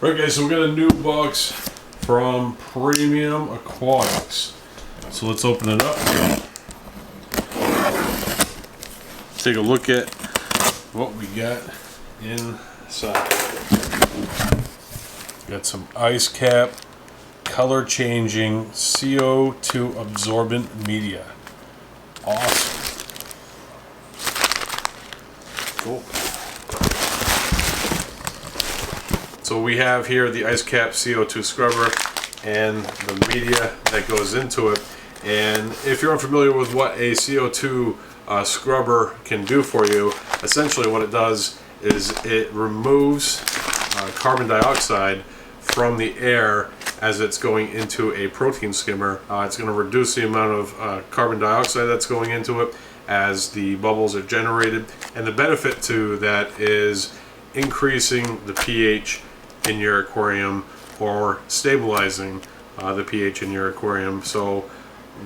Right guys, so we got a new box from Premium Aquatics. So let's open it up. Take a look at what we got inside. Got some IceCap color changing CO2 absorbent media. Awesome. Cool. So we have here the IceCap CO2 Scrubber and the media that goes into it. And if you're unfamiliar with what a CO2 scrubber can do for you, essentially what it does is it removes carbon dioxide from the air as it's going into a protein skimmer. It's going to reduce the amount of carbon dioxide that's going into it as the bubbles are generated. And the benefit to that is increasing the pH in your aquarium or stabilizing the pH in your aquarium. So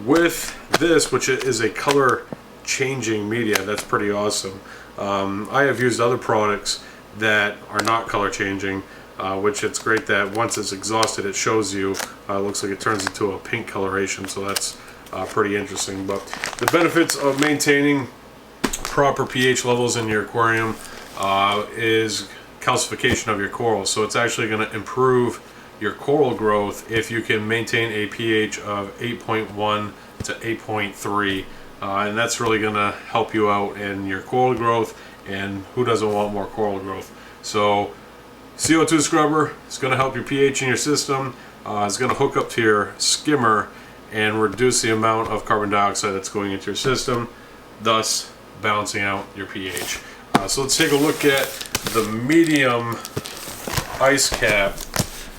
with this, which is a color changing media, that's pretty awesome. I have used other products that are not color changing, which it's great that once it's exhausted it shows you, looks like it turns into a pink coloration, so that's pretty interesting. But the benefits of maintaining proper pH levels in your aquarium is calcification of your coral. So it's actually going to improve your coral growth if you can maintain a pH of 8.1 to 8.3, and that's really going to help you out in your coral growth, and who doesn't want more coral growth? So CO2 scrubber is going to help your pH in your system. It's going to hook up to your skimmer and reduce the amount of carbon dioxide that's going into your system, thus balancing out your pH. So let's take a look at the medium IceCap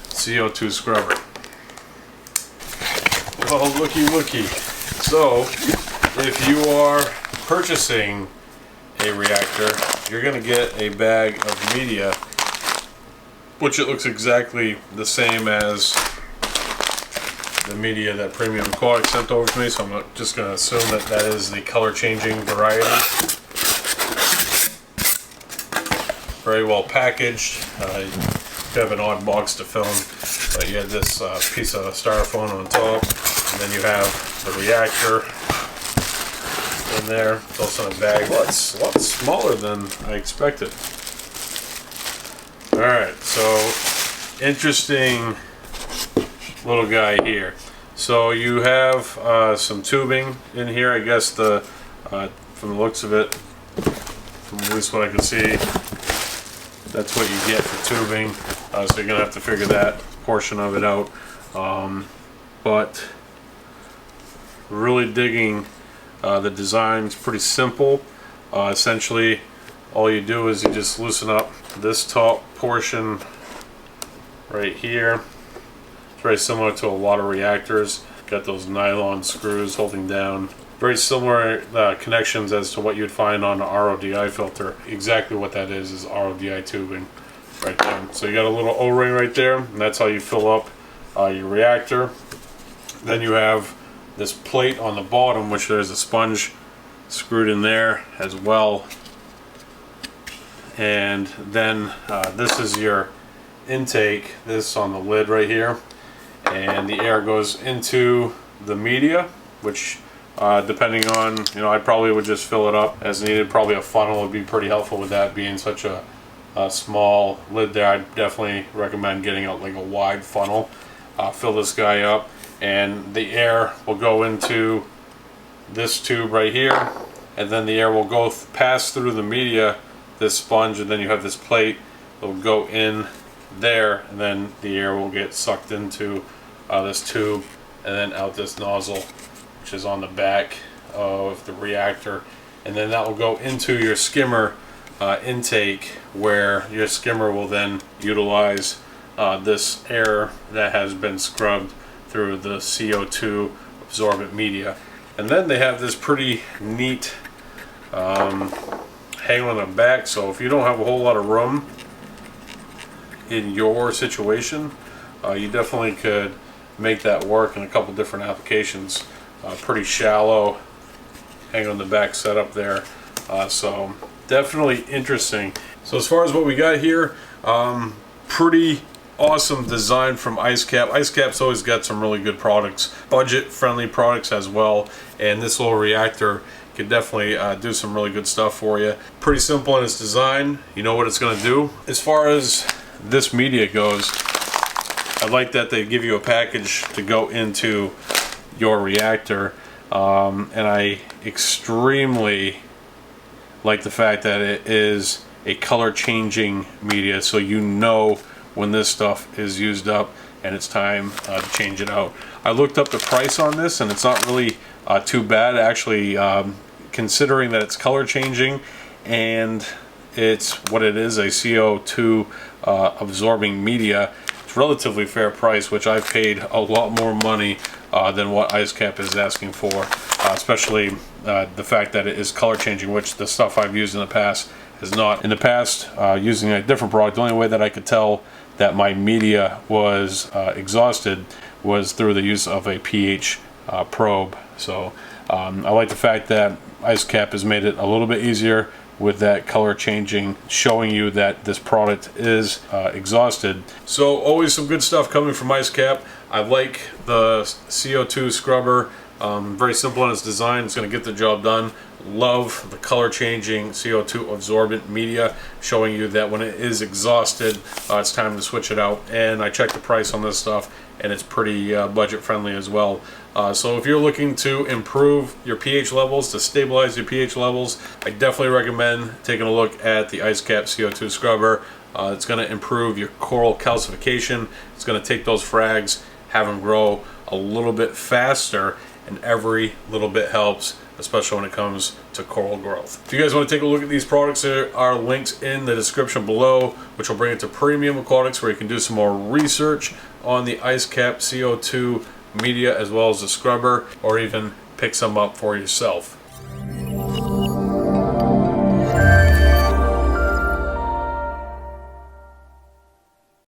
CO2 scrubber. Oh, looky. So if you are purchasing a reactor, you're going to get a bag of media, which it looks exactly the same as the media that Premium Aquatics sent over to me, so I'm just going to assume that that is the color changing variety. Very well packaged. You have an odd box to film, but you have this piece of styrofoam on top, and then you have the reactor in there. It's also in a bag. Well, it's a lot smaller than I expected. Alright, so interesting little guy here. So you have some tubing in here. I guess from the looks of it, from at least what I can see, that's what you get for tubing. So you're going to have to figure that portion of it out. But really digging the design. It's pretty simple. Essentially, all you do is you just loosen up this top portion right here. It's very similar to a lot of reactors. Got those nylon screws holding down. Very similar connections as to what you'd find on an RODI filter. Exactly what that is RODI tubing right there. So you got a little O-ring right there, and that's how you fill up your reactor. Then you have this plate on the bottom, which there's a sponge screwed in there as well. And then this is your intake, this on the lid right here. And the air goes into the media, which depending on, I probably would just fill it up as needed. Probably a funnel would be pretty helpful with that being such a small lid there. I'd definitely recommend getting out like a wide funnel. Fill this guy up, and the air will go into this tube right here, and then the air will go pass through the media, this sponge, and then you have this plate. It'll go in there, and then the air will get sucked into this tube and then out this nozzle, which is on the back of the reactor, and then that will go into your skimmer intake, where your skimmer will then utilize this air that has been scrubbed through the CO2 absorbent media. And then they have this pretty neat hang on the back, so if you don't have a whole lot of room in your situation, you definitely could make that work in a couple different applications. Pretty shallow hang on the back setup there, so definitely interesting. So as far as what we got here, pretty awesome design from IceCap. IceCap's always got some really good products, budget-friendly products as well, and this little reactor can definitely do some really good stuff for you. Pretty simple in its design. You know what it's going to do. As far as this media goes, I like that they give you a package to go into your reactor, and I extremely like the fact that it is a color changing media, so you know when this stuff is used up and it's time to change it out. I looked up the price on this and it's not really too bad actually, considering that it's color changing and it's what it is, a CO2 absorbing media. It's relatively fair price, which I've paid a lot more money than what IceCap is asking for, especially the fact that it is color changing, which the stuff I've used in the past is not. In the past, using a different product, the only way that I could tell that my media was exhausted was through the use of a pH probe. So I like the fact that IceCap has made it a little bit easier with that color changing, showing you that this product is exhausted. So always some good stuff coming from IceCap. I like the CO2 scrubber. Very simple in its design. It's going to get the job done. Love the color changing CO2 absorbent media, showing you that when it is exhausted, it's time to switch it out. And I checked the price on this stuff and it's pretty budget friendly as well. So if you're looking to improve your pH levels, to stabilize your pH levels, I definitely recommend taking a look at the IceCap CO2 scrubber. It's going to improve your coral calcification. It's going to take those frags, have them grow a little bit faster, and every little bit helps, especially when it comes to coral growth. If you guys want to take a look at these products, there are links in the description below, which will bring it to Premium Aquatics, where you can do some more research on the IceCap CO2 media as well as the scrubber, or even pick some up for yourself.